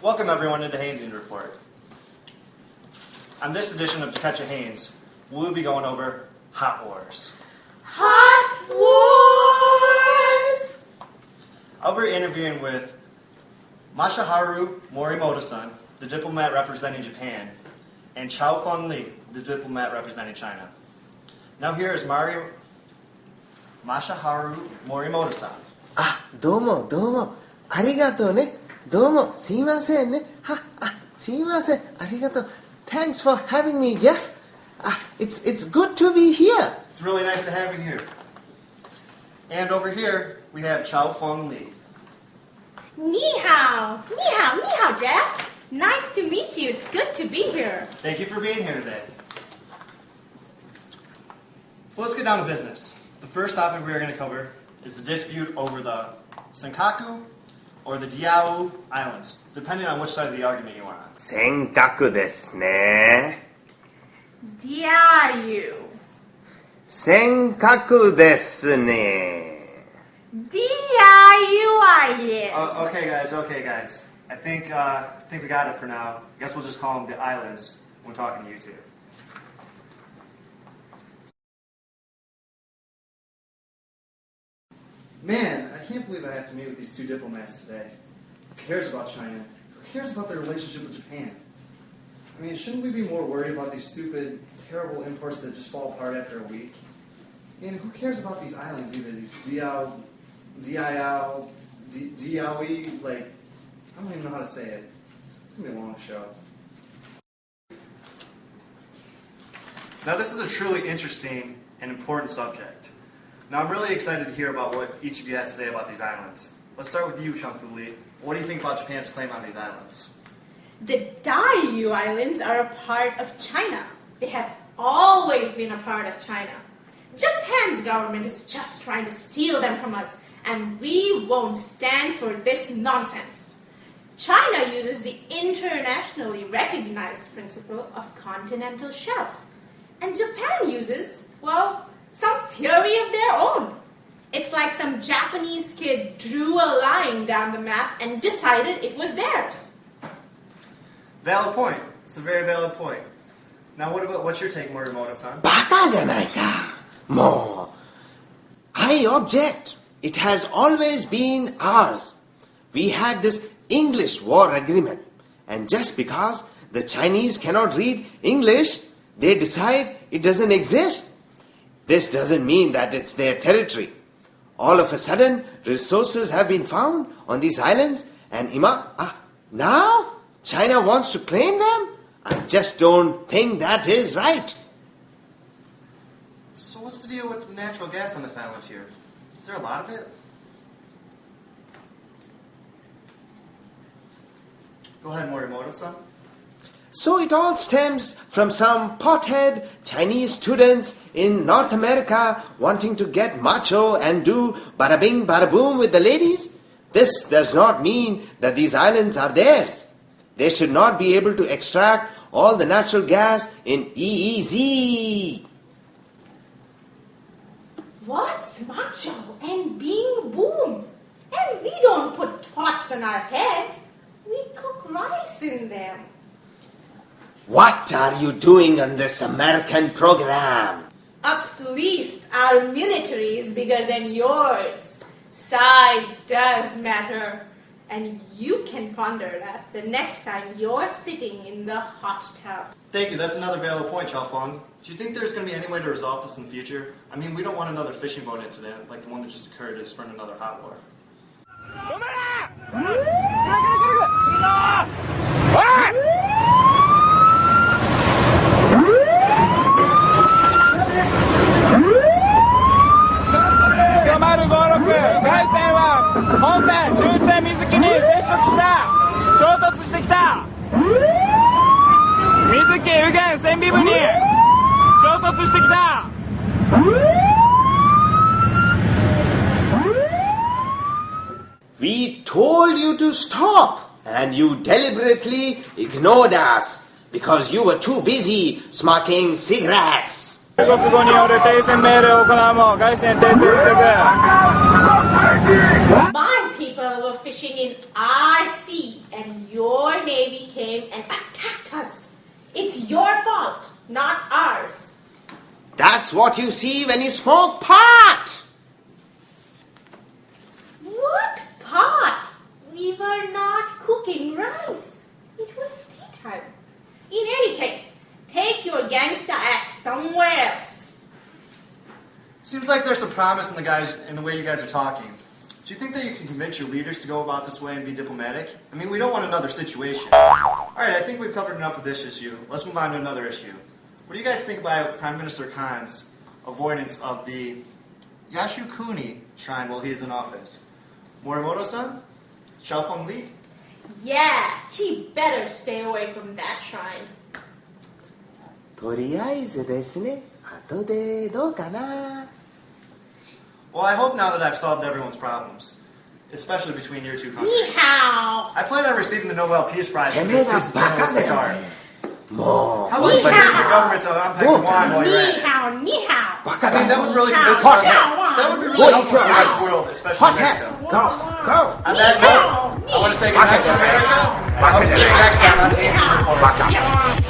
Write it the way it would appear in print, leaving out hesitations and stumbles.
Welcome everyone to the Haynes Report. On this edition of To Catch a Haynes, we'll be going over Hot Wars. Hot Wars! I'll be interviewing with Masaharu Morimoto-san, the diplomat representing Japan, and Chao Feng Li, the diplomat representing China. Now here is Masaharu Morimoto-san. どうもどうもありがとうねどうもすいませんねすいませんありがとう Thanks for having me, Jeff. It's good to be here. It's really nice to have you here. And over here we have Chao Feng Li. Ni hao, Jeff. Nice to meet you. It's good to be here. Thank you for being here today. So let's get down to business. The first topic we are going to cover is the dispute over the Senkaku or the Diaoyu Islands, depending on which side of the argument you are on. 尖閣ですね Diaoyu. 尖閣ですね Diaoyu Islands. Okay, guys. I think we got it for now. I guess we'll just call them the islands when talking to you two. Man, I can't believe I have to meet with these two diplomats today. Who cares about China? Who cares about their relationship with Japan? I mean, shouldn't we be more worried about these stupid, terrible imports that just fall apart after a week? And who cares about these islands either? These Diaoyu, like, I don't even know how to say it. It's going to be a long show. Now, this is a truly interesting and important subject. Now, I'm really excited to hear about what each of you has to say about these islands. Let's start with you, Chunku Li. What do you think about Japan's claim on these islands? The Diaoyu Islands are a part of China. They have always been a part of China. Japan's government is just trying to steal them from us, and we won't stand for this nonsense. China uses the internationally recognized principle of continental shelf, and Japan uses, well, some theory of their own. It's like some Japanese kid drew a line down the map and decided it was theirs. Valid point. It's a very valid point. Now, what's your take, Morimoto-san? バカじゃないかもう I object. It has always been ours. We had this English war agreement, and just because the Chinese cannot read English, they decide it doesn't exist. This doesn't mean that it's their territory. All of a sudden, resources have been found on these islands, and now China wants to claim them? I just don't think that is right. So what's the deal with the natural gas on this island here? Is there a lot of it? Go ahead, Morimoto-san. So it all stems from some pothead Chinese students in North America wanting to get macho and do bada bing bada boom with the ladies. This does not mean that these islands are theirs. They should not be able to extract all the natural gas in EEZ. What's macho and being boom? And we don't put pots on our heads. We cook rice in them. What are you doing on this American program? At least our military is bigger than yours. Size does matter. And you can ponder that the next time you're sitting in the hot tub. Thank you. That's another valid point, Chao Feng. Do you think there's going to be any way to resolve this in the future? I mean, we don't want another fishing boat incident like the one that just occurred to spurn another hot war. We told you to stop, and you deliberately ignored us because you were too busy smoking cigarettes. 中国語による停戦命令を行うも外線停戦せず My people were fishing in our sea, and you're your navy came and attacked us. It's your fault, not ours. That's what you see when you smoke pot. What pot? We were not cooking rice. It was tea time. In any case, take your gangsta act somewhere else. Seems like there's some promise in the way you guys are talking. Do you think that you can convince your leaders to go about this way and be diplomatic? I mean, we don't want another situation. All right, I think we've covered enough of this issue. Let's move on to another issue. What do you guys think about Prime Minister Khan's avoidance of the Yasukuni shrine while he's in office? Morimoto-san? Xiaofeng Li? Yeah, he better stay away from that shrine. とりあえずですね、後でどうかな。Well, I hope now that I've solved everyone's problems, especially between your two Ni countries. hao. I plan on receiving the Nobel Peace Prize for てめえ this が piece of バカ journalistic だよ art. ね。もう。 How about you Ni convince hao. your government to unpack the wine while you're at Ni it? hao, ni hao. バ I カだ mean, that よ。 would really Hot convince hat. us. That would be really What helpful for the is rest of the your world, eyes? especially Hot Mexico. hat. Go, go. On that note, I want to say goodnight to America. I hope to see you next time on Hands Report. Baka.